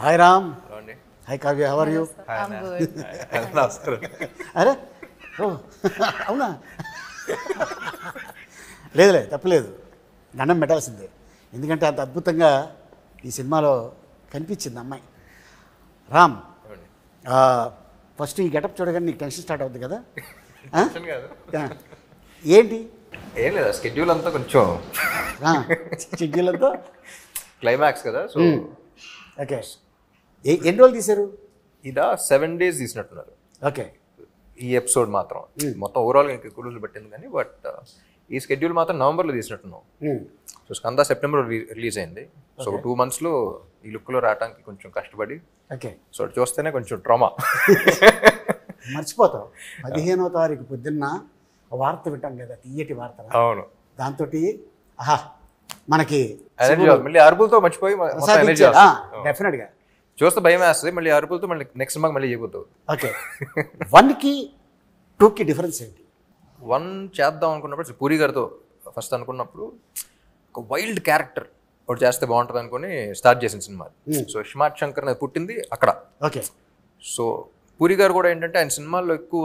Hi Ram. Hello అండి. Hi Kavya, how are you? I'm good. నమస్కారం. అరే ఓ అవునా? లేదులే, తప్పలేదు, దండం పెట్టాల్సిందే. ఎందుకంటే అంత అద్భుతంగా ఈ సినిమాలో కనిపించింది అమ్మాయి. రామ్, ఫస్ట్ ఈ గెటప్ చూడగానే నీకు టెన్షన్ స్టార్ట్ అవుతుంది కదా? ఏంటి? ఏం లేదా, స్కెడ్యూల్ అంతా కొంచెం షెడ్యూల్తో క్లైమాక్స్ కదా, సో ఓకే. ఎన్ని రోజులు తీశారు? ఇదా 7 days తీసినట్టున్నారు ఓకే. ఈ ఎపిసోడ్ మాత్రం. మొత్తం ఓవరాల్గా ఇంకా ఎక్కువ రోజులు పట్టింది కానీ, బట్ ఈ స్కెడ్యూల్ మాత్రం నవంబర్లో తీసినట్టున్నాం. సో స్కంద సెప్టెంబర్ రిలీజ్ అయింది. సో 2 monthsలో ఈ లుక్లో రావడానికి కొంచెం కష్టపడి, ఓకే. సో అది చూస్తేనే కొంచెం ట్రామా. మర్చిపోతావు. 15వ తారీఖు పొద్దున్న వార్త వింటాం కదా, తీయటి వార్త. అవును, దాంతో ఆహా మనకి ఎనర్జీ మళ్ళీ అరుపులతో మర్చిపోయి ఎనర్జీ డెఫినెట్గా చూస్తే భయం వేస్తుంది. మళ్ళీ అరుపులతో మళ్ళీ నెక్స్ట్ సినిమాకి మళ్ళీ చేయబోతావు. ఓకే. 1కి 2కి డిఫరెన్స్ ఏంటి? 1 చేద్దాం అనుకున్నప్పుడు పూరి గారితో ఫస్ట్ అనుకున్నప్పుడు ఒక వైల్డ్ క్యారెక్టర్ ఒకటి చేస్తే బాగుంటుంది అనుకుని స్టార్ట్ చేసిన సినిమా. సో స్మార్ట్ శంకర్ అనేది పుట్టింది అక్కడ. ఓకే. సో పూరి గారు కూడా ఏంటంటే ఆయన సినిమాల్లో ఎక్కువ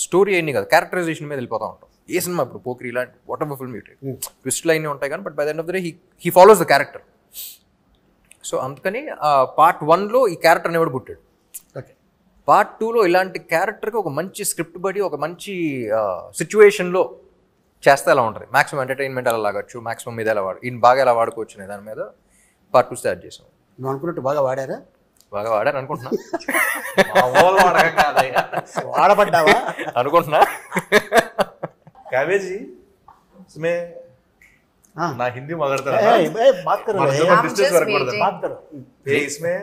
స్టోరీ అయింది కదా, క్యారెక్టరైజేషన్ మీద వెళ్ళిపోతూ ఉంటాం. ఏ సినిమా ఇప్పుడు పోక్రి ఇలాంటి వాట్ ఎవర్ ఫిల్మ్ ట్విస్ట్లు అయినా ఉంటాయి కానీ, but by the end of the day he follows the character. So అందుకని పార్ట్ 1లో ఈ క్యారెక్టర్ అనేవాడు పుట్టాడు. ఓకే. పార్ట్ 2లో ఇలాంటి క్యారెక్టర్కి ఒక మంచి స్క్రిప్ట్ బడి ఒక మంచి సిచ్యువేషన్లో చేస్తే ఎలా ఉంటుంది, మాక్సిమం ఎంటర్టైన్మెంట్ ఎలా లాగొచ్చు, మాక్సిమం మీద ఎలా ఈయన బాగా ఎలా వాడుకోవచ్చు అనే దాని మీద పార్ట్ 2 స్టార్ట్ చేసాం. నువ్వు అనుకున్నట్టు బాగా వాడారా? బాగా వాడాను అనుకుంటున్నా. వాడబడ్డావా అనుకుంటున్నా. काव्य जी, इसमें ना हिंदी मगड़ता है बात करो, I'm just waiting. बात करो. ये इसमें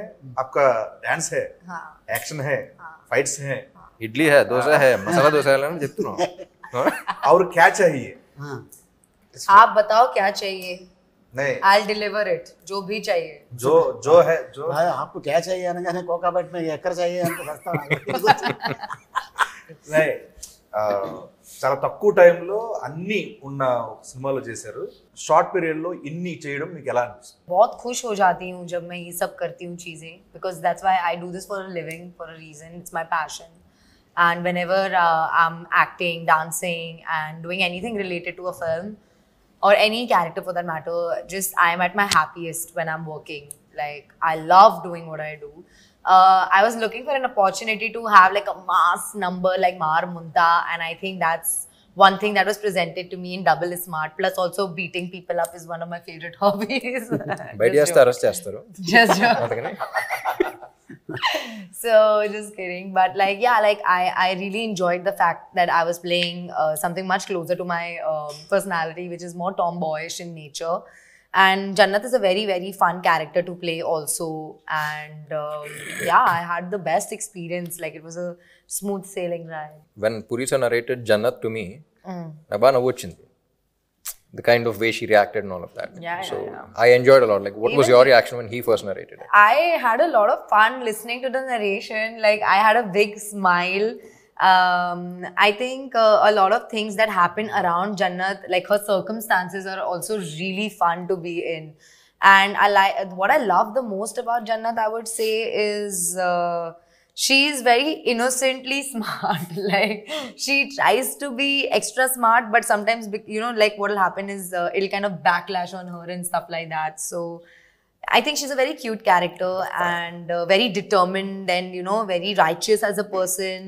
आपका डांस है, एक्शन है, फाइट्स हैं, ఇడ్లీ హే, దోశ హే, మసాలా దోశ అని చెప్తున్నాం. और क्या चाहिए? हाँ. आप बताओ क्या चाहिए, नहीं, I'll deliver it. जो भी चाहिए. जो है जो भाई, आपको क्या चाहिए అనగానే కోకాబెట్ में ఎక్కడ चाहिए అంటే नहीं, చాలా తక్కువ టైంలో అన్ని ఉన్న సినిమాలో చేశారు. షార్ట్ పీరియడ్ లో ఇన్ని చేయడం మీకు ఎలా అనిపిస్తుంది? बहुत खुश हो जाती हूँ जब मैं ये सब करती हूँ चीज़ें, because that's why I do this for a living, for a reason. It's my passion. And whenever I'm acting, dancing and doing anything related to a film or any character for that matter, just I'm at my happiest when I'm working. Like, I love doing what I do. I was looking for an opportunity to have like a mass number like Mar Munta, and I think that's one thing that was presented to me in Double is Smart. Plus also beating people up is one of my favorite hobbies. బయట చేస్తే arrest చేస్తారు. Just joke. అందుకని So just kidding, but like yeah, like I really enjoyed the fact that I was playing something much closer to my personality, which is more tomboyish in nature. And Jannat is a very, very fun character to play also. And yeah, I had the best experience. Like, it was a smooth sailing ride. when Puri sir narrated Jannat to me, నాకు బాగా నవ్వు వచ్చింది. The kind of way she reacted and all of that. Yeah, so yeah. I enjoyed a lot. Like, what was your reaction when he first narrated it? I had a lot of fun listening to the narration. Like, I had a big smile. I think a lot of things that happen around Jannat, like her circumstances, are also really fun to be in. And what I love the most about Jannat, I would say, is she's very innocently smart. Like, she tries to be extra smart, but sometimes, you know, like what will happen is it'll kind of backlash on her and stuff like that. So I think she's a very cute character and very determined and, you know, very righteous as a person.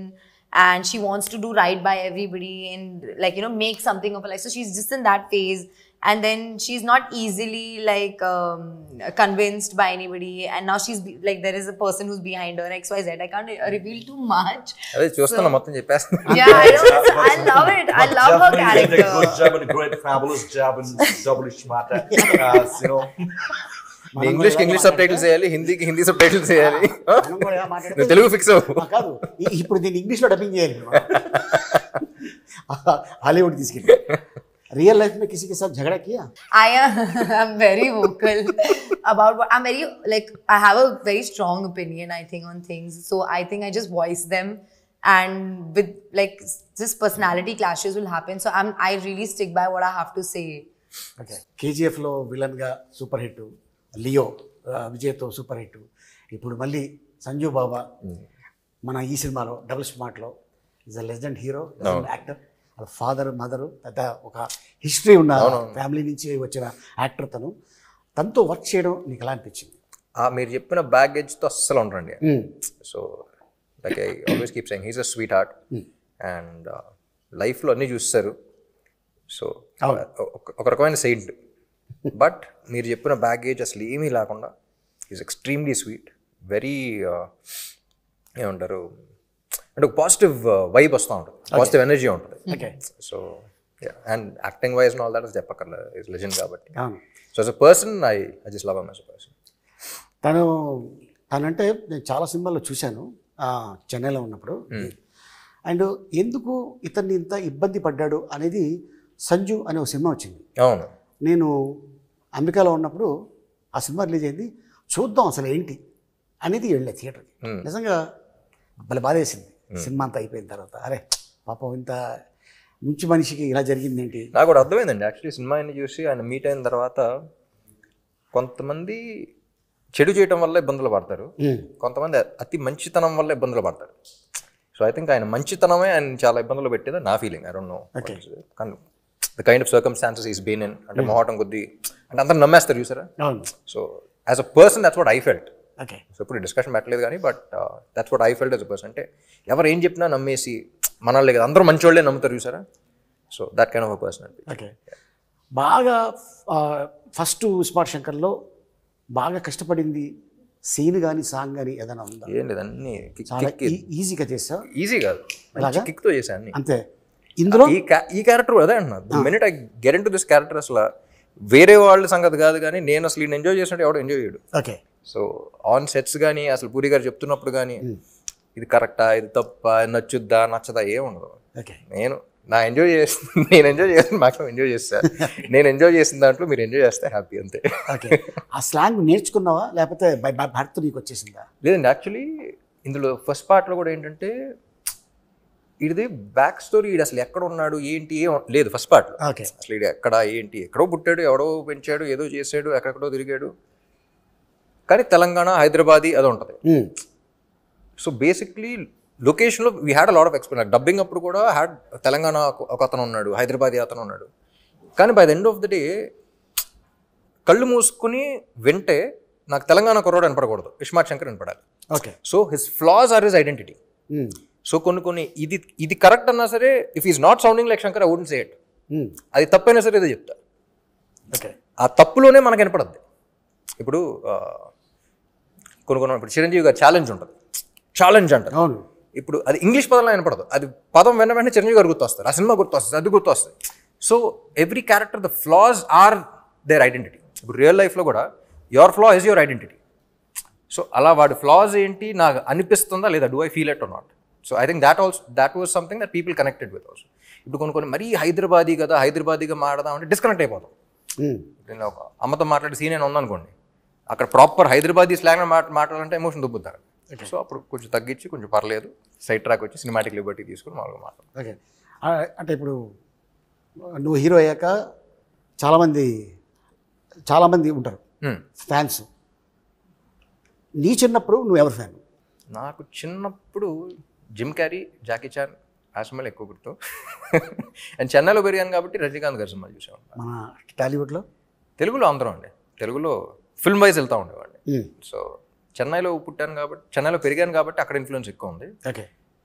And she wants to do right by everybody and, like, you know, make something of her life. So she's just in that phase. And then she's not easily like convinced by anybody. And now she's like, there is a person who's behind her, XYZ. I can't reveal too much. అదే చూస్తున్నా, మొత్తం చెప్పేస్తున్నా. Yeah, I know. I love it. I love her Definitely did a good character. job and a great fabulous job and double smart. You know, ఇంగ్లీష్కి English subtitles వేయాలి, హిందీకి Hindi sub titles వేయాలి. మనం కూడా ఇలా మాట్లాడితే నువ్వు తెలుగు ఫిక్స్ అవ్వు. కాదు, ఇప్పుడు దీన్ని ఇంగ్లీష్లో డబ్బింగ్ చేయాలి. హాలీవుడ్ తీసుకెళ్ళి रियल लाइफ में किसी के साथ झगड़ा किया? I'm very vocal about what I'm very, like, I have a very strong opinion, I think, on things. So I think I just voice them, and with like this personality clashes will happen. So I really stick by what I have to say. Okay. కేజీఎఫ్లో విలన్గా super hit, Leo విజయ్తో super hit, ఇప్పుడు మళ్ళీ సంజు బాబా మన ఈ సినిమాలో double స్మార్ట్లో is a legend hero, actor. వాళ్ళ ఫాదర్ మదరు పెద్ద ఒక హిస్టరీ ఉన్న ఫ్యామిలీ నుంచి వచ్చిన యాక్టర్ తనతో వర్క్ చేయడం నీకు ఎలా అనిపించింది? మీరు చెప్పిన బ్యాగేజ్తో అస్సలు ఉండరండి. So like I always keep saying he's a sweet heart and లైఫ్లో అన్నీ చూస్తారు. సో ఒక రకమైన సెయింట్. బట్ మీరు చెప్పిన బ్యాగేజ్ అసలు ఏమీ లేకుండా ఈజ్ ఎక్స్ట్రీమ్లీ స్వీట్, వెరీ ఏమంటారు అంటే ఒక పాజిటివ్ వైబ్ వస్తూ ఉంటుంది, పాజిటివ్ ఎనర్జీ ఉంటుంది. So and acting wise all that చెప్పక్కర్లేదు, ఈజ్ లెజెండ్ కాబట్టి. So as a person I just love him as a person. తనంటే నేను చాలా సినిమాల్లో చూశాను చెన్నైలో ఉన్నప్పుడు. అండ్ ఎందుకు ఇతన్ని ఇంత ఇబ్బంది పడ్డాడు అనేది సంజు అనే ఒక సినిమా వచ్చింది. అవును, నేను అమెరికాలో ఉన్నప్పుడు ఆ సినిమా రిలీజ్ అయింది. చూద్దాం అసలు ఏంటి అనేది వెళ్ళే థియేటర్కి. నిజంగా భలే బాధ వేసింది సినిమా అంతా అయిపోయిన తర్వాత. అరే పాపం ఇంత మంచి మనిషికి ఇలా జరిగింది ఏంటి. నాకు కూడా అర్థమైందండి యాక్చువల్లీ సినిమా అన్ని చూసి ఆయన మీట్ అయిన తర్వాత. కొంతమంది చెడు చేయడం వల్ల ఇబ్బందులు పడతారు, కొంతమంది అతి మంచితనం వల్ల ఇబ్బందులు పడతారు. సో ఐ థింక్ ఆయన మంచితనమే ఆయన చాలా ఇబ్బందులు పెట్టేది నా ఫీలింగ్. ఐ డోంట్ నో కానీ the kind of circumstances is been in. అంటే మొహటం కొద్దీ అంటే అందరూ నమ్మేస్తారు చూసారా. So as a person that's what I felt. So ఇప్పుడు డిస్కషన్ పెట్టలేదు కానీ but that's what I felt as a person. అంటే ఎవరు ఏం చెప్పినా నమ్మేసి మనల్ని కదా అందరూ మంచి వాళ్ళే నమ్ముతారు చూసారా. So that kind of a person. Okay, బాగా ఫస్ట్ స్మార్ట్ శంకర్లో బాగా కష్టపడింది సీన్ కానీ సాంగ్ కానీ ఏదైనా ఉందా? ఏం లేదు, అన్ని ఈజీగా చేసా. ఈజీ కాదు, కిక్తో చేశాను అన్ని. అంతే. ఇందులో ఈ క్యారెక్టర్ అదే అంటున్నా. The minute I get in to this character అసలు వేరే వాళ్ళ సంగతి కాదు కానీ నేను అసలు ఈయన ఎంజాయ్ చేసినట్టు ఎవడో ఎంజాయ్ చేయడు. ఓకే. సో ఆన్ సెట్స్ కానీ అసలు పూరి గారు చెప్తున్నప్పుడు కానీ ఇది కరెక్టా, ఇది తప్ప, నచ్చుద్దా నచ్చదా ఏం ఉండదు. ఓకే, నేను ఎంజాయ్ చేస్తాను, మాక్సిమం ఎంజాయ్ చేస్తాను. నేను ఎంజాయ్ చేసిన దాంట్లో మీరు ఎంజాయ్ చేస్తే హ్యాపీ అంతే. ఓకే. ఆ స్లాంగ్ నేర్చుకున్నావా లేకపోతే భర్త నీకు వచ్చేసిందా? లేదండి, యాక్చువల్లీ ఇందులో ఫస్ట్ పార్ట్లో కూడా ఏంటంటే ఇది బ్యాక్ స్టోరీ, ఇది అసలు ఎక్కడ ఉన్నాడు ఏంటి ఏం లేదు ఫస్ట్ పార్ట్లో. ఓకే. అసలు ఇది ఎక్కడ ఏంటి, ఎక్కడో పుట్టాడు, ఎవడో పెంచాడు, ఏదో చేసాడు, ఎక్కడెక్కడో తిరిగాడు, కానీ తెలంగాణ హైదరాబాదీ అది ఉంటుంది. సో బేసిక్లీ లొకేషన్లో we had a lot of experience. Dubbing అప్పుడు కూడా హ్యాడ్ తెలంగాణ ఒక అతను ఉన్నాడు, హైదరాబాదీ అతను ఉన్నాడు. కానీ by the end of the day కళ్ళు మూసుకుని వింటే నాకు తెలంగాణ కుర్రాడు వినపడకూడదు, ఇస్మార్ట్ శంకర్ వినపడాలి. Okay. So his flaws are his identity. So కొన్ని ఇది కరెక్ట్ అన్నా సరే if is not sounding like Shankar I wouldn't say it. అది తప్పైనా సరే ఏదో చెప్తా. ఓకే. ఆ తప్పులోనే మనకు వినపడద్ది. ఇప్పుడు ఇప్పుడు చిరంజీవి గారు ఛాలెంజ్ ఉంటుంది, ఛాలెంజ్ అంటారు. అవును. ఇప్పుడు అది ఇంగ్లీష్ పదంలో వినపడదు, అది పదం వెంటనే చిరంజీవి గారు గుర్తొస్తారు, ఆ సినిమా గుర్తొస్తుంది, అది గుర్తొస్తుంది. So every character the flaws are their identity. ఇప్పుడు రియల్ లైఫ్లో కూడా your flaw is your identity. So అలా వాడి ఫ్లాస్ ఏంటి నాకు అనిపిస్తుందా లేదా, do I feel it or not. So I think that was something that people connected with also. ఇప్పుడు కొన్ని మరీ హైదరాబాదీ కదా, హైదరాబాదీగా మాట్లాడదాం అంటే డిస్కనెక్ట్ అయిపోతాం. నేను ఒక అమ్మతో మాట్లాడే సీన్ అయినా ఉందనుకోండి, అక్కడ ప్రాపర్ హైదరాబాదీ స్లాంగ్ మాట్లాడాలంటే ఎమోషన్ దుబ్బుతారు. సో అప్పుడు కొంచెం తగ్గించి కొంచెం పర్లేదు సైడ్ ట్రాక్ వచ్చి సినిమాటిక్ లిబర్టీ తీసుకుని మామూలుగా మాట్లాడు. ఓకే. అంటే ఇప్పుడు నువ్వు హీరో అయ్యాక చాలామంది ఉంటారు ఫ్యాన్స్. నీ చిన్నప్పుడు నువ్వు ఎవరు ఫ్యాన్? నాకు చిన్నప్పుడు జిమ్ క్యారీ, జాకీ చాన్ ఆ సినిమాలు ఎక్కువ గుర్తు. అండ్ చెన్నైలో పెరిగాను కాబట్టి రజనీకాంత్ గారి సినిమాలు చూసాను. మన టాలీవుడ్లో తెలుగులో అందరం అండి, తెలుగులో ఫిల్మ్ వైజ్ వెళ్తూ ఉండేవాడిని. సో చెన్నైలో పుట్టాను కాబట్టి, చెన్నైలో పెరిగాను కాబట్టి అక్కడ ఇన్ఫ్లుయెన్స్ ఎక్కువ ఉంది. Okay.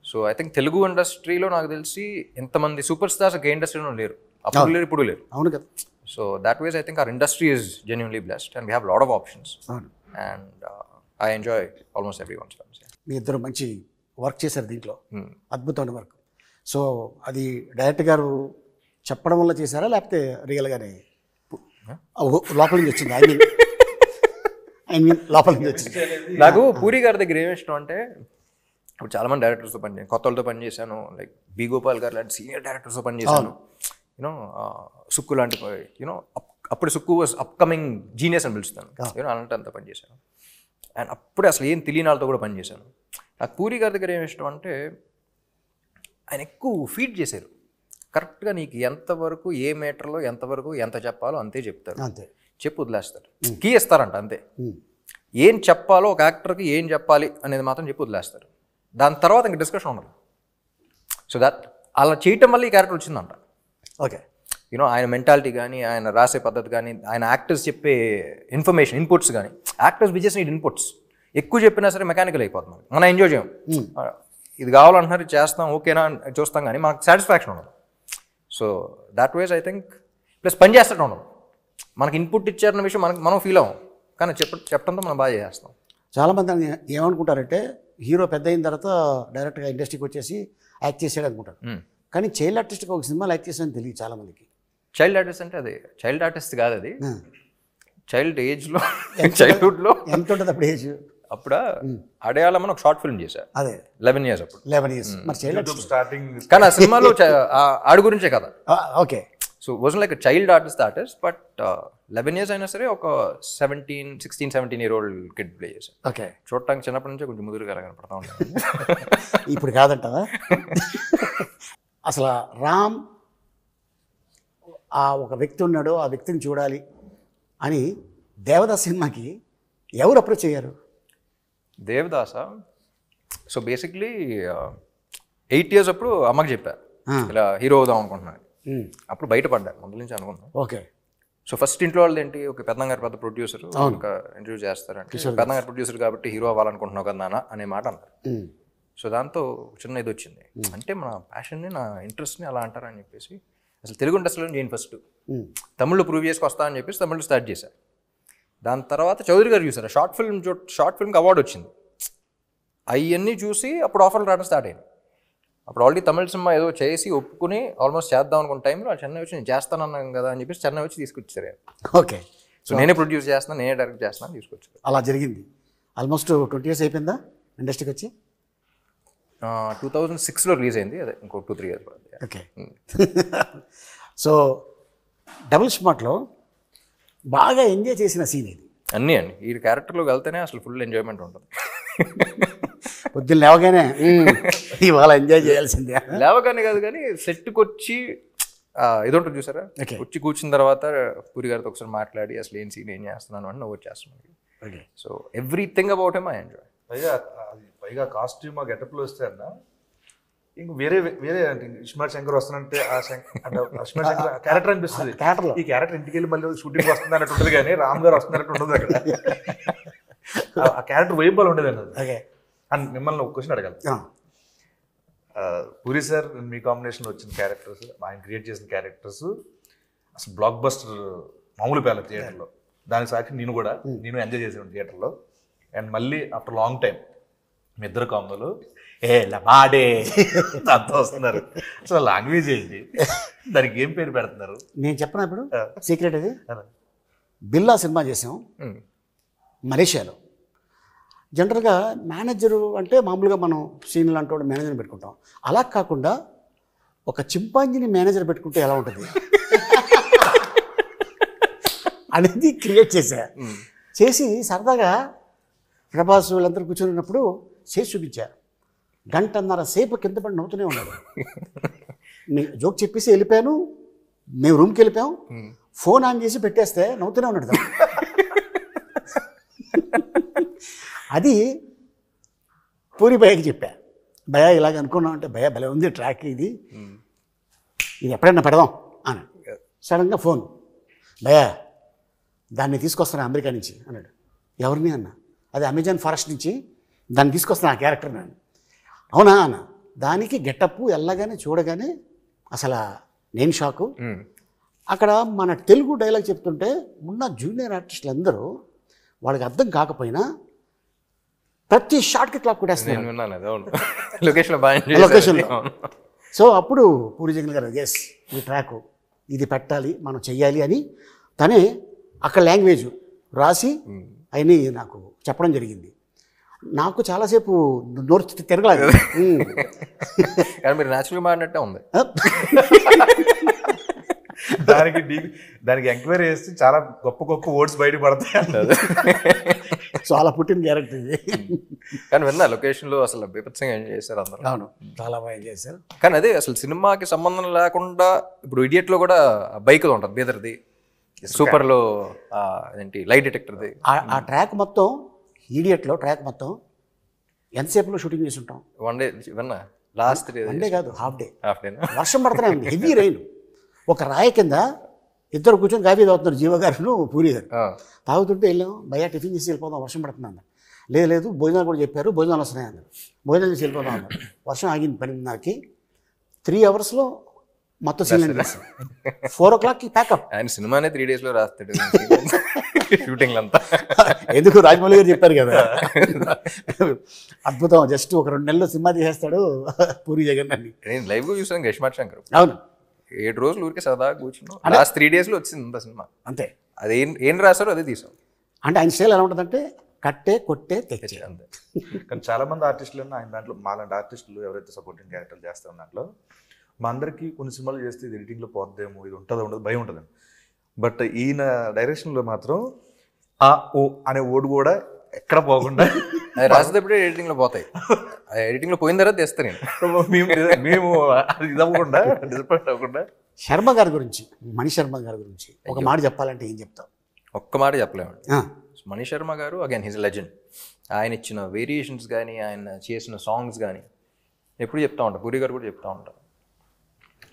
So I think Telugu ఇండస్ట్రీలో నాకు తెలిసి ఎంతమంది సూపర్ స్టార్స్ ఒక ఇండస్ట్రీలో లేరు, అప్పుడు లేరు ఇప్పుడు లేరు. అవును కదా. So that was I think our industry is genuinely blessed and we have lot of options. అవును. And I enjoy almost every one. మీ ఇద్దరు మంచి వర్క్ చేశారు దీంట్లో, అద్భుతమైన వర్క్. సో అది డైరెక్టర్ గారు చెప్పడం వల్ల చేశారా లేకపోతే రియల్గానే లోపల నుంచి వచ్చింది? ఐ మీన్ లోపల నుంచి వచ్చింది. నాకు పూరి గారి దగ్గర ఏమి ఇష్టం అంటే, ఇప్పుడు చాలామంది డైరెక్టర్స్తో పనిచేసాను, కొత్త వాళ్ళతో పనిచేశాను, లైక్ బి గోపాల్ గారు లాంటి సీనియర్ డైరెక్టర్స్తో పనిచేశాను. యూనో సుక్కు లాంటి యూనో అప్పుడు సుక్కు వాజ్ అప్కమింగ్ జీనియస్ అని పిలుస్తాను, యూనో అలాంటి అంతా పనిచేశాను. అండ్ అప్పుడే అసలు ఏం తెలియని వాళ్ళతో కూడా పనిచేశాను. నాకు పూరి గారి దగ్గర ఏమి ఇష్టం అంటే ఆయన ఎక్కువ ఫీడ్ చేశారు. కరెక్ట్గా నీకు ఎంతవరకు ఏ మీటర్లో ఎంతవరకు ఎంత చెప్పాలో అంతే చెప్తారు, అంతే చెప్పు వదిలేస్తారు, కీ ఇస్తారంట అంతే. ఏం చెప్పాలో ఒక యాక్టర్కి ఏం చెప్పాలి అనేది మాత్రం చెప్పి వదిలేస్తారు. దాని తర్వాత ఇంక డిస్కషన్ ఉండదు. సో దట్ అలా చేయటం వల్ల ఈ క్యారెక్టర్ వచ్చిందంట. ఓకే, యూనో ఆయన మెంటాలిటీ కానీ, ఆయన రాసే పద్ధతి కానీ, ఆయన యాక్టర్స్ చెప్పే ఇన్ఫర్మేషన్ ఇన్పుట్స్ కానీ, యాక్టర్స్ బిజెస్ నీడ్ ఇన్పుట్స్. ఎక్కువ చెప్పినా సరే మెకానికల్ అయిపోతుంది, మనం ఎంజాయ్ చేయం. ఇది కావాలంటున్నారు, చేస్తాం, ఓకేనా చూస్తాం, కానీ మనకు సాటిస్ఫాక్షన్ ఉండదు. So that was I think plus పని చేస్తూ ఉండదు. మనకి ఇన్పుట్ ఇచ్చారన్న విషయం మనం ఫీల్ అవ్వం, కానీ చెప్పడంతో మనం బాగా చేస్తాం. చాలామంది ఏమనుకుంటారంటే హీరో పెద్ద అయిన తర్వాత డైరెక్ట్గా ఇండస్ట్రీకి వచ్చేసి యాక్ట్ చేసాడు అనుకుంటారు. కానీ చైల్డ్ ఆర్టిస్ట్గా ఒక సినిమాలో యాక్ట్ చేసాడని తెలియదు చాలామందికి. చైల్డ్ ఆర్టిస్ట్ అంటే అది చైల్డ్ ఆర్టిస్ట్ కాదు, అది చైల్డ్ ఏజ్లో, చైల్డ్హుడ్లో. ఎంత ఉంటుంది అప్పుడు ఏజ్? అప్పుడు అడయాళం అని ఒక షార్ట్ ఫిల్మ్ చేశారు 11 years అప్పుడు. 11 years మరి చైల్డ్ స్టార్టింగ్. కానీ ఆ సినిమాలో ఆడి గురించే కదా. Okay, so was like child artist but 11 years అయినా సరే ఒక 16-17-year-old కిడ్ ప్లే చేశారు. ఓకే, చూడటానికి చిన్నప్పటి నుంచే కొంచెం ముదురుగా కనపడతా ఉంటాను. ఇప్పుడు కాదంటావా? అసలు రామ్ ఆ ఒక వ్యక్తి ఉన్నాడు, ఆ వ్యక్తిని చూడాలి అని దేవదాస్ సినిమాకి ఎవరు అప్రోచ్ అయ్యారు? దేవదాస సో బేసిక్లీ 8 years అప్పుడు అమ్మకి చెప్పారు ఇలా హీరో అవుదాం అనుకుంటున్నాను. అప్పుడు బయటపడ్డా, ముందు నుంచి అనుకున్నాను. ఓకే, సో ఫస్ట్ ఇంట్లో వాళ్ళది ఏంటి, ఒక పెద్దంగారు పెద్ద ప్రొడ్యూసర్ ఒక ఇంటర్వ్యూ చేస్తారంటే, పెద్దంగారు ప్రొడ్యూసర్ కాబట్టి హీరో అవ్వాలనుకుంటున్నావు కదా నాన్న అనే మాట అన్నారు. సో దాంతో చిన్న ఇది వచ్చింది, అంటే మన ప్యాషన్ని, నా ఇంట్రెస్ట్ని అలా అంటారని చెప్పేసి అసలు తెలుగు ఇండస్ట్రీలో నేను ఫస్ట్ తమిళ్లో ప్రూవ్ చేసుకొస్తా అని చెప్పేసి తమిళ్లో స్టార్ట్ చేశాను. దాని తర్వాత చౌదరి గారు చూసారు, షార్ట్ ఫిల్మ్కి అవార్డు వచ్చింది. అవన్నీ చూసి అప్పుడు ఆఫర్లు రావడం స్టార్ట్ అయింది. అప్పుడు ఆల్రెడీ తమిళ సినిమా ఏదో చేసి ఒప్పుకుని ఆల్మోస్ట్ చేద్దాం అనుకున్న టైంలో చెన్నై వచ్చి నేను చేస్తానన్నాను కదా అని చెప్పేసి చెన్నై వచ్చి తీసుకొచ్చారు. ఓకే, సో నేనే ప్రొడ్యూస్ చేస్తున్నాను, నేనే డైరెక్ట్ చేస్తున్నాను, తీసుకొచ్చారు. అలా జరిగింది. ఆల్మోస్ట్ 20 years అయిపోయిందా ఇండస్ట్రీకి వచ్చి? 2006లో రిలీజ్ అయింది, అదే ఇంకో 2-3 years పడుతుంది. ఓకే. సో డబుల్ స్మార్ట్లో బాగా ఎంజాయ్ చేసిన సీన్ ఇది. అన్నీ అండి, ఈ క్యారెక్టర్లోకి వెళ్తేనే అసలు ఫుల్ ఎంజాయ్మెంట్ ఉంటుంది. పొద్దున్న లేవగానే ఇవాళ ఎంజాయ్ చేయాల్సిందే. లేవగానే కాదు కానీ సెట్కి వచ్చి ఇది ఉంటుంది చూసారా, వచ్చి కూర్చున్న తర్వాత పూరి గారితో ఒకసారి మాట్లాడి అసలు ఏం సీన్ ఏం చేస్తున్నాను అని నువ్వు వచ్చేస్తున్నాను. So everything about him I enjoy. పైగా కాస్ట్యూమ్ ఆ గెటప్లో వస్తే అన్న ఇంక వేరే అంటే ఇస్మార్ట్ శంకర్ వస్తానంటే ఇస్మార్ట్ శంకర్ క్యారెక్టర్ అనిపిస్తుంది. ఈ క్యారెక్టర్ ఇంటికి వెళ్ళి మళ్ళీ షూటింగ్ వస్తుంది అన్నట్టు ఉంటుంది, కానీ రామ్ గారు వస్తున్నట్టు ఉండదు అక్కడ. ఆ క్యారెక్టర్ వైబల్ ఉండేది అన్నది. అండ్ మిమ్మల్ని ఒక క్వశ్చన్ అడగాలి. పూరి సార్ మీ కాంబినేషన్లో వచ్చిన క్యారెక్టర్స్, ఆయన క్రియేట్ చేసిన క్యారెక్టర్స్ అసలు బ్లాక్ బస్టర్ మామూలు పేర్ల థియేటర్లో. దానికి సాక్షి నేను ఎంజాయ్ చేసాను థియేటర్లో. అండ్ మళ్ళీ ఆఫ్టర్ లాంగ్ టైం మీ ఇద్దరు కాంబోలు బాడే అంతా వస్తున్నారు. అసలు లాంగ్వేజ్ ఏంటి, దానికి ఏం పేరు పెడుతున్నారు? నేను చెప్పనా ఇప్పుడు సీక్రెట్ అది. బిల్లా సినిమా చేసాం మలేషియాలో. జనరల్గా మేనేజరు అంటే మామూలుగా మనం సీనియర్ లాంటి వాడు మేనేజర్ని పెట్టుకుంటాం. అలా కాకుండా ఒక చింపాంజీని మేనేజర్ పెట్టుకుంటే ఎలా ఉంటుంది అనేది క్రియేట్ చేసి సరదాగా ప్రభాస్ వీళ్ళందరూ కూర్చొని చేసి చూపించారు. 1.5 సేపు కింద పడి నవ్వుతూనే ఉన్నాడు. నేను జోక్ చెప్పేసి వెళ్ళిపోయాను, మేము రూమ్కి వెళ్ళిపోయాం, ఫోన్ ఆన్ చేసి పెట్టేస్తే నవ్వుతూనే ఉన్నాడు. అది పూరి భయ్యకి చెప్పా, భయ్యా ఇలాగ అనుకున్నాం అంటే, భయ్యా భలే ఉంది ట్రాక్, ఇది ఎప్పుడైనా పెడదాం అని. సడన్గా ఫోన్, భయ్యా దాన్ని తీసుకొస్తాను అమెరికా నుంచి అన్నాడు. ఎవరిని అన్న? అది అమెజాన్ ఫారెస్ట్ నుంచి దాన్ని తీసుకొస్తాను ఆ క్యారెక్టర్ నేను. అవునా అన్న. దానికి గెటప్ వెళ్ళగానే చూడగానే అసలు నేను షాకు. అక్కడ మన తెలుగు డైలాగ్ చెప్తుంటే ఉన్న జూనియర్ ఆర్టిస్టులు అందరూ వాళ్ళకి అర్థం కాకపోయినా ప్రతి షాట్కి క్లాప్ కొట్టేస్తున్నారు లొకేషన్లో. సో అప్పుడు పూరి జగన్ గారు ఎస్ ఈ ట్రాక్ ఇది పెట్టాలి, మనం చెయ్యాలి అని తనే అక్కడ లాంగ్వేజ్ రాసి అవన్నీ నాకు చెప్పడం జరిగింది. నాకు చాలాసేపు నోరు తిరగలేదు. కానీ మీరు న్యాచురల్గా మాడినట్టే ఉంది. దానికి ఎంక్వైరీ చేస్తే చాలా గొప్ప వర్డ్స్ బయట పడతాయి అన్నది. చాలా పుట్టిన క్యారెక్టర్ ఇది. కానీ విన్నా లొకేషన్లో అసలు బీభత్సంగా ఎంజాయ్ చేశారు అందరూ. అవును, చాలా బాగా ఎంజాయ్ చేశారు. కానీ అదే అసలు సినిమాకి సంబంధం లేకుండా ఇప్పుడు ఇడియట్లో కూడా బైక్ ఉంటుంది, బీదర్ది, సూపర్లో ఏంటి లైట్ డిటెక్టర్ది. ఆ ట్రాక్ మొత్తం ఈడియట్లో ట్రాక్ మొత్తం ఎంతసేపులో షూటింగ్ చేసి ఉంటాం? 1 day ఇవన్నా లాస్ట్ వన్ డే కాదు, హాఫ్ డే. హాఫ్ డే వర్షం పడుతూనే ఉంది, హెవీ రైన్. ఒక రాయి కింద ఇద్దరు కూర్చొని కాఫీ తాగుతున్నారు, జీవ గారు పూరి గారు. తాగుతుంటే వెళ్ళాం, భయ్యా టిఫిన్ చేసి వెళ్ళిపోదాం, వర్షం పడుతుంది అన్నారు. లేదు భోజనాలు కూడా చెప్పారు, భోజనాలు వస్తున్నాయి అన్నారు. భోజనాలు చేసి వెళ్ళిపోదాం అన్నారు. వర్షం ఆగింది 12:30కి. 3 hours మొత్తం సీన్ చేస్తాం. 4 o'clockకి ప్యాకప్. ఆయన సినిమానే 3 days రాస్తాడు షూటింగ్ అంతా. ఎందుకు రాజమౌళి గారు చెప్పారు కదా, అద్భుతం. జస్ట్ ఒక 2 నెలల్లో సినిమా తీసేస్తాడు పూరి జగన్ అని. నేను లైవ్ గా చూసాను ఇస్మార్ట్ శంకర్. అవును, 7 రోజులు ఊరికే సరదాగా కూర్చున్నాం. లాస్ట్ 3 days వచ్చింది అంత సినిమా. అంతే. అది ఏం రాశారో అదే తీసాం. అంటే ఆయన స్టైల్ ఎలా ఉంటుందంటే కట్టే కొట్టే తెచ్చే. అంతే. కానీ చాలా మంది ఆర్టిస్టులు ఆయన దాంట్లో మాలాంటి ఆర్టిస్టులు ఎవరైతే సపోర్టింగ్ క్యారెక్టర్లు చేస్తారు దాంట్లో మా అందరికీ కొన్ని సినిమాలు చేస్తే ఇది ఎడిటింగ్లో పోద్దేమో, ఇది ఉంటుందో ఉండదు భయం ఉంటుందండి. బట్ ఈయన డైరెక్షన్లో మాత్రం ఆ ఓ అనే ఓడు కూడా ఎక్కడ పోకుండా అది రాసేటప్పుడే ఎడిటింగ్లో పోతాయి. ఎడిటింగ్లో పోయిన తర్వాత తెస్తాను నేను. మేము అది ఇది అవ్వకుండా డిసప్పాయింట్ అవ్వకుండా. శర్మ గారి గురించి, మణి శర్మ గారి గురించి ఒక మాట చెప్పాలంటే ఏం చెప్తావు? ఒక్క మాట చెప్పలేమండి. మణి శర్మ గారు అగైన్ హిజ్ లెజెండ్. ఆయన ఇచ్చిన వేరియేషన్స్ కానీ, ఆయన చేసిన సాంగ్స్ కానీ ఎప్పుడు చెప్తా ఉంటాను. పూరి గారు కూడా చెప్తా ఉంటారు.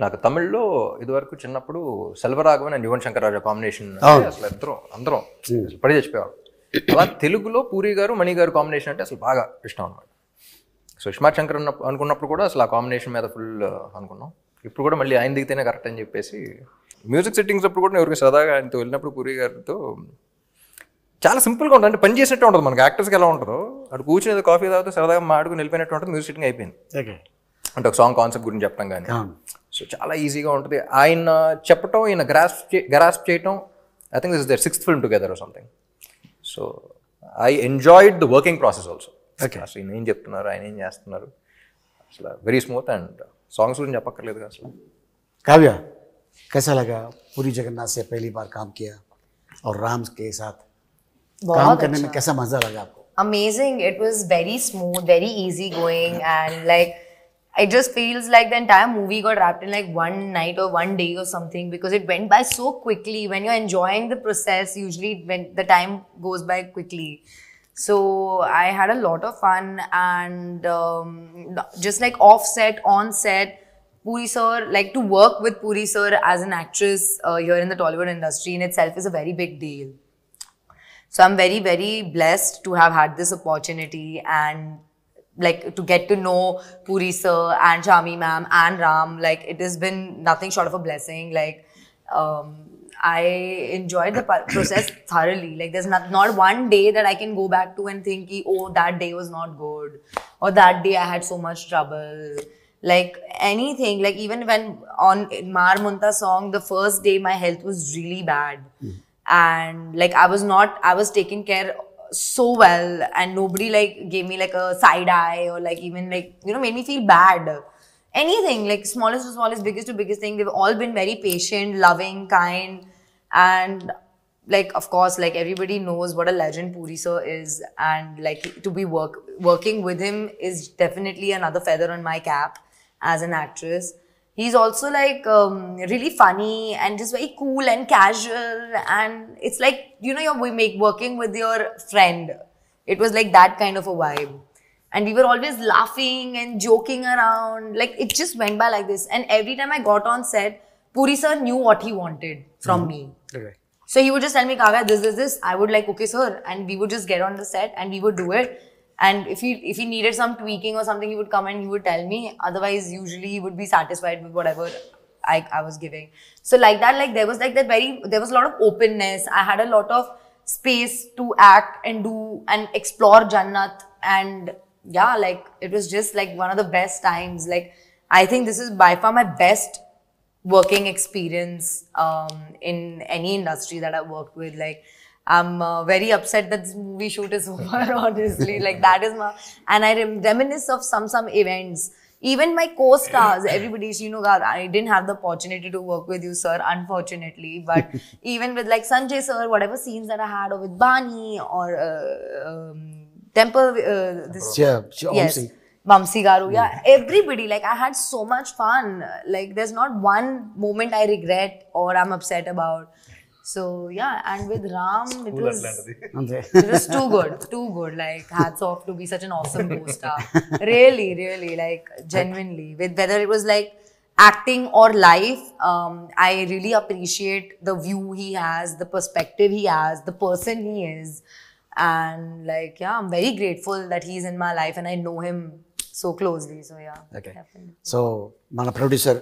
నాకు తమిళ్లో ఇదివరకు చిన్నప్పుడు సెల్వరాఘవన్ అండ్ యువన్ శంకర్ రాజా కాంబినేషన్ అసలు అందరం పడి చచ్చిపోయాం. అలా తెలుగులో పూరి గారు మణి గారు కాంబినేషన్ అంటే అసలు బాగా ఇష్టం అనమాట. సో ఇస్మార్ట్ శంకర్ అనుకున్నప్పుడు కూడా అసలు ఆ కాంబినేషన్ మీద ఫుల్ అనుకున్నాం. ఇప్పుడు కూడా మళ్ళీ ఆయన దిగితేనే కరెక్ట్ అని చెప్పేసి మ్యూజిక్ సెట్టింగ్స్ అప్పుడు కూడా ఎవరికి సరదాగా ఆయనతో వెళ్ళినప్పుడు పూరి గారితో చాలా సింపుల్గా ఉంటుంది. అంటే పని చేసినట్టు ఉంటుంది. మనకి యాక్టర్స్కి ఎలా ఉంటుందో అటు కూర్చుని కాఫీ తాగితే సరదాగా మాడుకుని వెళ్ళిపోయినట్టు ఉంటుంది. మ్యూజిక్ సెట్టింగ్ అయిపోయింది. అంటే ఒక సాంగ్ కాన్సెప్ట్ గురించి చెప్పడం కానీ. సో చాలా ఈజీగా ఉంటుంది. ఆయన చెప్పటం, ఈయన గ్రాస్ప్ చేయటం. I think this is their 6th film together or something. So I enjoyed the working process also. అసలు ఈయన ఏం చెప్తున్నారు, ఆయన ఏం చేస్తున్నారు, అసలు వెరీ స్మూత్. అండ్ సాంగ్స్ గురించి చెప్పక్కర్లేదు అసలు. काव्या, कैसा लगा पूरी जगन्नाथ से पहली बार काम किया और राम के साथ काम करने में कैसा मजा लगा आपको? Amazing. It was very smooth, very easy going, and like it just feels like the entire movie got wrapped in like one night or one day or something, because it went by so quickly. When you're enjoying the process, usually when the time goes by quickly. So I had a lot of fun, and just like off set, on set, Puri sir, like to work with Puri sir as an actress here in the Tollywood industry in itself is a very big deal. So I'm very, very blessed to have had this opportunity, and like to get to know Puri sir and Shami ma'am and Ram. Like it has been nothing short of a blessing. Like I enjoyed the process thoroughly. Like there's not one day that I can go back to and think, oh, that day was not good, or that day I had so much trouble. Like anything, like even when on Mar Munta song, the first day my health was really bad. And like I was taken care so well, and nobody like gave me like a side eye or like even like, you know, made me feel bad. Anything, like smallest to smallest, biggest to biggest thing, they've all been very patient, loving, kind. And like of course, like everybody knows what a legend Puri sir is, and like to be working with him is definitely another feather on my cap as an actress. He's also like really funny and just very cool and casual, and it's like, you know, you're working with your friend. It was like that kind of a vibe, and we were always laughing and joking around. Like it just went by like this, and every time I got on set, Puri sir knew what he wanted from me. Okay. So he would just tell me, Kavya, this. I would like, okay sir, and we would just get on the set and we would do it. And if he needed some tweaking or something, he would come and he would tell me. Otherwise, usually he would be satisfied with whatever I was giving. So like that, like there was like that there was a lot of openness. I had a lot of space to act and do and explore Jannat. And yeah, like it was just like one of the best times. Like I think this is by far my best working experience in any industry that I've worked with. Like I'm very upset that this movie shoot is over, honestly. Like that is my, and I reminisce of some events. Even my co-stars, everybody, you know, I didn't have the opportunity to work with you, sir, unfortunately. But even with like Sanjay sir, whatever scenes that I had, or with Bani or Temple, yes, Vamsi Garu, yeah, everybody, like I had so much fun. Like there's not one moment I regret or I'm upset about. So yeah, and with Ram, it was అంతే. too good. Like hats off to be such an awesome co-star. Really, like genuinely. With whether it was like acting or life, I really appreciate the view he has, the perspective he has, the person he is, and like yeah, I'm very grateful that he's in my life and I know him so closely. So yeah, Okay. definitely. So మన producer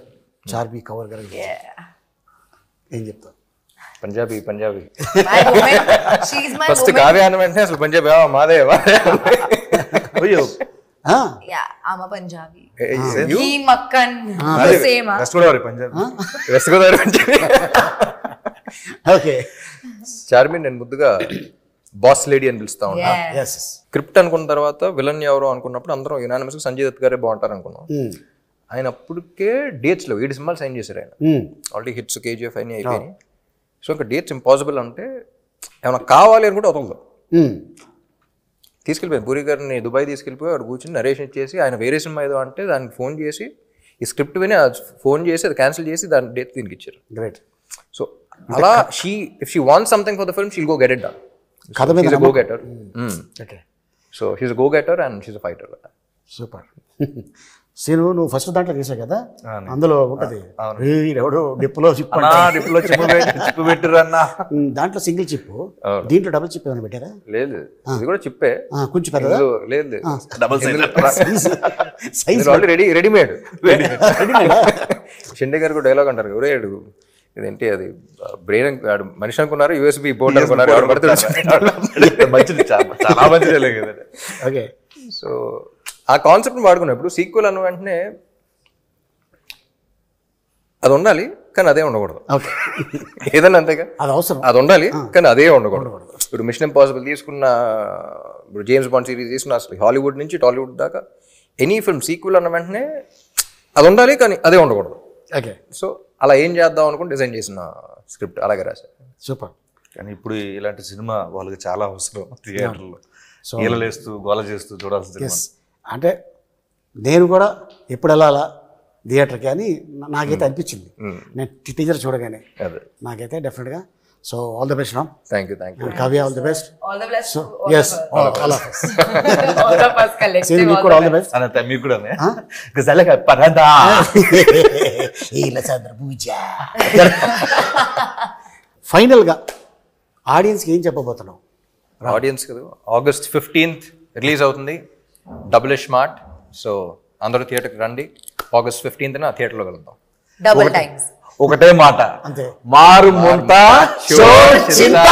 Charmi cover గారు Yeah. ఏం చెప్తావు? Punjabi My woman, she's my first woman. Kavya అన్న వెంటనే అసలు పంజాబీ మాదే అయ్యో Yeah, I'm a Punjabi. You? He Makkan, the same. West Godavari Punjab west Godavari Punjabi. Okay. Charmi నేను ముద్దుగా బాస్ లేడీ అని పిలుస్తా ఉన్నా. Yeah. ఎస్. స్క్రిప్ట్ అనుకున్న తర్వాత విలన్ ఎవరో అనుకున్నప్పుడు అందరం యునానిమస్ సంజయ్ దత్ గారే బాగుంటారు అనుకున్నాం. ఆయన అప్పటికే డేట్స్లో 7 సినిమాలు సైన్ చేశారు ఆయన. ఆల్రెడీ హిట్స్ KGF అని అయిపోయినాయి. సో ఇంకా డేట్స్ ఇంపాసిబుల్ అంటే ఏమైనా కావాలి అని కూడా వదలదు. తీసుకెళ్ళిపోయాను పూరి గారిని దుబాయ్ తీసుకెళ్ళిపోయి అక్కడ కూర్చొని నరేషన్ ఇచ్చేసి ఆయన వేరే సినిమా ఏదో అంటే దానికి ఫోన్ చేసి ఈ స్క్రిప్ట్ విని ఫోన్ చేసి అది క్యాన్సిల్ చేసి దాని డేట్ దీనికి ఇచ్చారు. గ్రేట్. సో అలా if she wants something for the film she'll go get it done. కథ మీద go getter. Okay. So she's go getter and she's fighter. Super. Seenu నువ్వు ఫస్ట్ దాంట్లో చేసావు కదా, అందులో ఉంటుంది ఎవడో డిప్పులో చిప్ డిప్లో చిప్పు పెట్టిరు అన్న. దాంట్లో సింగిల్ చిప్, దీంట్లో డబుల్ చిప్ ఏమైనా పెట్టారా? లేదు ఇది కూడా చిప్పే. కొంచెం పెద్దదా? లేదు double size already readymade. Shinde గారు డైలాగ్ అంటారు ఎవరే ఇదేంటి అది బ్రెయిన్ మనిషి అనుకున్నారు USB బోర్డు అనుకున్నారు ఎవరు పడుతుంది. మంచిది, చాలా మంచిది కదండి. ఓకే. సో ఆ కాన్సెప్ట్ని వాడుకున్నప్పుడు సీక్వెల్ అన్న వెంటనే అది ఉండాలి కానీ అదే ఉండకూడదు. ఓకే. ఏదన్నా అంతేగా, అది అవసరం. అది ఉండాలి కానీ అదే ఉండకూడదు. ఇప్పుడు మిషన్ ఇంపాసిబుల్ తీసుకున్న, ఇప్పుడు జేమ్స్ బాండ్ సిరీస్ తీసుకున్న, అసలు హాలీవుడ్ నుంచి టాలీవుడ్ దాకా ఎనీ ఫిల్మ్ సీక్వెల్ అన్న వెంటనే అది ఉండాలి కానీ అదే ఉండకూడదు. ఓకే. సో అలా ఏం చేద్దాం అనుకుని డిజైన్ చేసిన స్క్రిప్ట్ అలాగే రాశారు. సూపర్. కానీ ఇప్పుడు ఇలాంటి సినిమా వాళ్ళకి చాలా అవసరం థియేటర్లో. ఈలలేస్తూ గోల చేస్తూ చూడాల్సిన సినిమా. అంటే నేను కూడా ఎప్పుడు వెళ్ళాలా థియేటర్కి అని నాకైతే అనిపించింది నేను టీజర్ చూడగానే. అదే నాకైతే డెఫినెట్గా. So all the best Ram. Thank you. Kavya all the best. All the best. So to all ఎస్ of us. All of us. All of us collective. Seenu all మీకు కూడా the all the best. Anantha మీకు కూడా గజాలగా పరదా ఫైనల్గా ఆడియన్స్కి ఏం చెప్పబోతున్నావు? ఆడియన్స్ కదా, August 15th రిలీజ్ అవుతుంది డబుల్ స్మార్ట్. సో అందరూ థియేటర్కి రండి. August 15th థియేటర్లో కలుద్దాం. Double times. ఒకటే మాట, అంతే. మారు ముంత షో చింత.